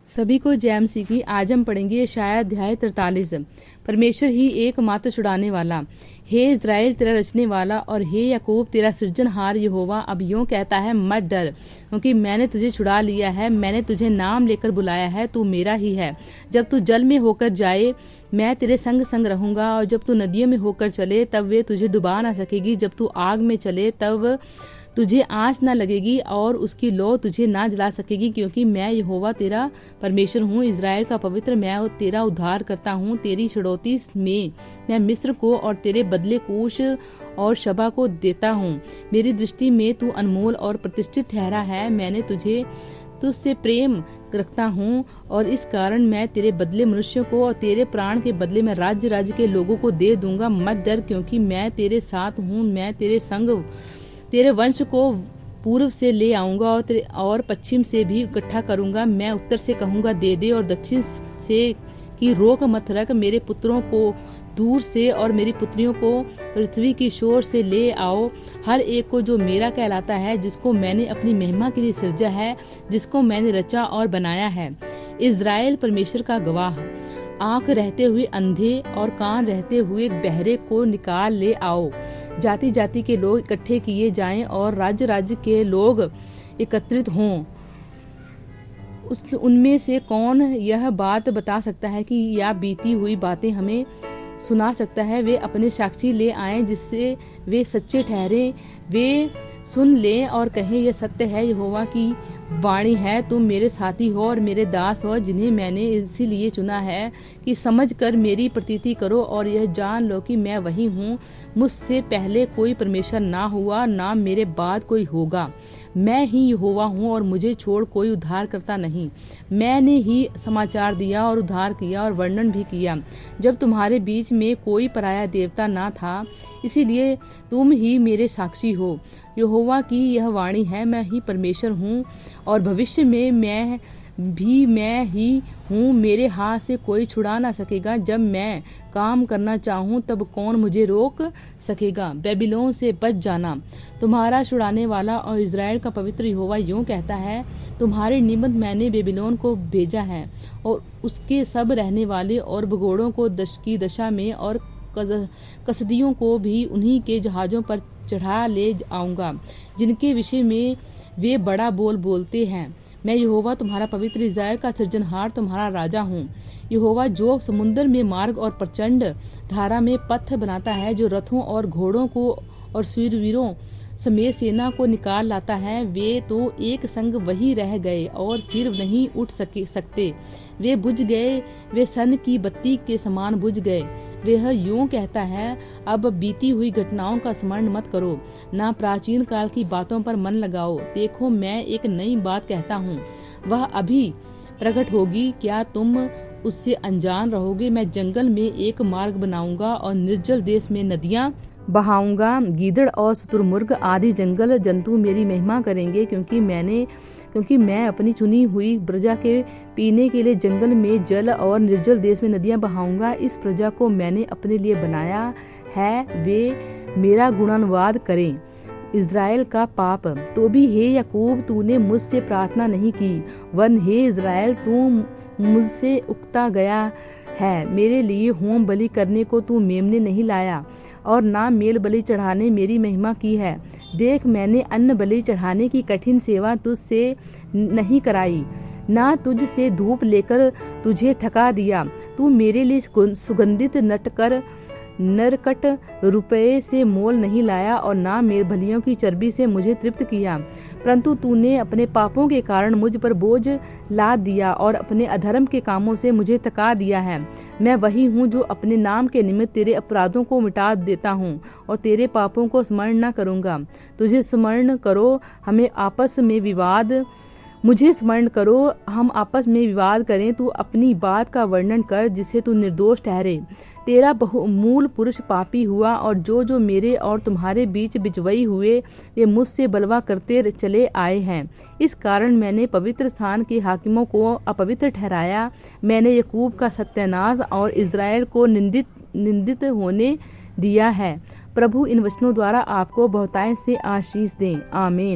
सभी को जय मसीह की। आज हम पढ़ेंगे यशायाह अध्याय 43। परमेश्वर ही एकमात्र छुड़ाने वाला। हे इज़राइल तेरा रचने वाला और हे याकूब तेरा सृजनहार यहोवा अब यूं कहता है, मत डर, क्योंकि मैंने तुझे छुड़ा लिया है, मैंने तुझे नाम लेकर बुलाया है, तू मेरा ही है। जब तू जल में होकर जाए मैं तेरे संग संग रहूंगा, और जब तू नदियों में होकर चले तब वे तुझे डुबा ना सकेगी। जब तू आग में चले तब तुझे आँच ना लगेगी और उसकी लौ तुझे ना जला सकेगी, क्योंकि मैं यहोवा तेरा परमेश्वर हूँ, इज़राइल का पवित्र। मैं तेरा उद्धार करता हूँ। तेरी छुड़ौती में मैं मिस्र को और तेरे बदले कूश और शबा को देता हूँ। मेरी दृष्टि में तू अनमोल और प्रतिष्ठित ठहरा है। मैंने तुझसे प्रेम रखता हूँ, और इस कारण मैं तेरे बदले मनुष्यों को और तेरे प्राण के बदले मैं राज्य राज्य के लोगों को दे दूंगा। मत डर, क्योंकि मैं तेरे साथ हूँ। मैं तेरे संग तेरे वंश को पूर्व से ले आऊंगा और पश्चिम से भी इकट्ठा करूंगा। मैं उत्तर से कहूंगा दे दे, और दक्षिण से की रोक मत रख। मेरे पुत्रों को दूर से और मेरी पुत्रियों को पृथ्वी की शोर से ले आओ। हर एक को जो मेरा कहलाता है, जिसको मैंने अपनी महिमा के लिए सृजा है, जिसको मैंने रचा और बनाया है। इज़राइल परमेश्वर का गवाह। आंख रहते हुए अंधे और कान रहते हुए बहरे को निकाल ले आओ। जाति जाति के लोग इकट्ठे किए जाएं और राज्य राज्य के लोग एकत्रित हों। उनमें से कौन यह बात बता सकता है कि या बीती हुई बातें हमें सुना सकता है? वे अपने साक्षी ले आएं, जिससे वे सच्चे ठहरे। वे सुन लें और कहें, यह सत्य है, यहोवा की वाणी है। तुम मेरे साथी हो और मेरे दास हो, जिन्हें मैंने इसीलिए चुना है कि समझ कर मेरी प्रतीति करो और यह जान लो कि मैं वही हूँ। मुझसे पहले कोई परमेश्वर ना हुआ, ना मेरे बाद कोई होगा। मैं ही यहोवा हूँ और मुझे छोड़ कोई उद्धार करता नहीं। मैंने ही समाचार दिया और उद्धार किया और वर्णन भी किया, जब तुम्हारे बीच में कोई पराया देवता ना था। इसीलिए तुम ही मेरे साक्षी हो। यहोवा की यह वाणी है, मैं ही परमेश्वर हूँ और भविष्य में मैं ही हूँ। मेरे हाथ से कोई छुड़ा ना सकेगा। जब मैं काम करना चाहूँ तब कौन मुझे रोक सकेगा? बेबीलोन से बच जाना, तुम्हारा छुड़ाने वाला और इज़राइल का पवित्र यहोवा यूं कहता है, तुम्हारे निमित्त मैंने बेबीलोन को भेजा है और उसके सब रहने वाले और भगोड़ों को की दशा में और कसदियों को भी उन्हीं के जहाज़ों पर चढ़ा ले आऊंगा, जिनके विषय में वे बड़ा बोलते हैं। मैं यहोवा तुम्हारा पवित्र, इज़राइल का सृजनहार तुम्हारा राजा हूँ। यहोवा जो समुद्र में मार्ग और प्रचंड धारा में पथ बनाता है, जो रथों और घोड़ों को और शूरवीरों समेत सेना को निकाल लाता है। वे तो एक संग वही रह गए और फिर नहीं उठ सकते। वे बुझ गए, वे सन की बत्ती के समान बुझ गए। वह यूं कहता है, अब बीती हुई घटनाओं का स्मरण मत करो, ना प्राचीन काल की बातों पर मन लगाओ। देखो, मैं एक नई बात कहता हूँ, वह अभी प्रकट होगी, क्या तुम उससे अनजान रहोगे? मैं जंगल में एक मार्ग बनाऊंगा और निर्जल देश में नदियाँ बहाऊंगा। गीदड़ और शुतुरमुर्ग आदि जंगल जंतु मेरी महिमा करेंगे, क्योंकि मैं अपनी चुनी हुई प्रजा के पीने के लिए जंगल में जल और निर्जल देश में नदियां बहाऊंगा। इस प्रजा को मैंने अपने लिए बनाया है, वे मेरा गुणानुवाद करें। इज़राइल का पाप। तो भी हे याकूब, तूने मुझसे प्रार्थना नहीं की, वन हे इज़राइल, तू मुझसे उकता गया है। मेरे लिए होम बलि करने को तू मेमने नहीं लाया और ना मेल बलि चढ़ाने मेरी महिमा की है। देख, मैंने अन्न बलि चढ़ाने की कठिन सेवा तुझसे नहीं कराई, ना तुझसे धूप लेकर तुझे थका दिया। तू मेरे लिए सुगंधित नरकट रुपये से मोल नहीं लाया और ना मेरे बलियों की चर्बी से मुझे तृप्त किया। परंतु तूने अपने पापों के कारण मुझ पर बोझ लाद दिया और अपने अधर्म के कामों से मुझे थका दिया है। मैं वही हूँ जो अपने नाम के निमित्त तेरे अपराधों को मिटा देता हूँ और तेरे पापों को स्मरण न करूँगा। मुझे स्मरण करो, हम आपस में विवाद करें। तू अपनी बात का वर्णन कर, जिसे तू निर्दोष ठहरे। तेरा बहुमूल पुरुष पापी हुआ, और जो मेरे और तुम्हारे बीच बिचवई हुए, वे मुझसे बलवा करते चले आए हैं। इस कारण मैंने पवित्र स्थान के हाकिमों को अपवित्र ठहराया। मैंने याकूब का सत्यानाश और इज़राइल को निंदित होने दिया है। प्रभु इन वचनों द्वारा आपको बहुतायत से आशीष दें। आमीन।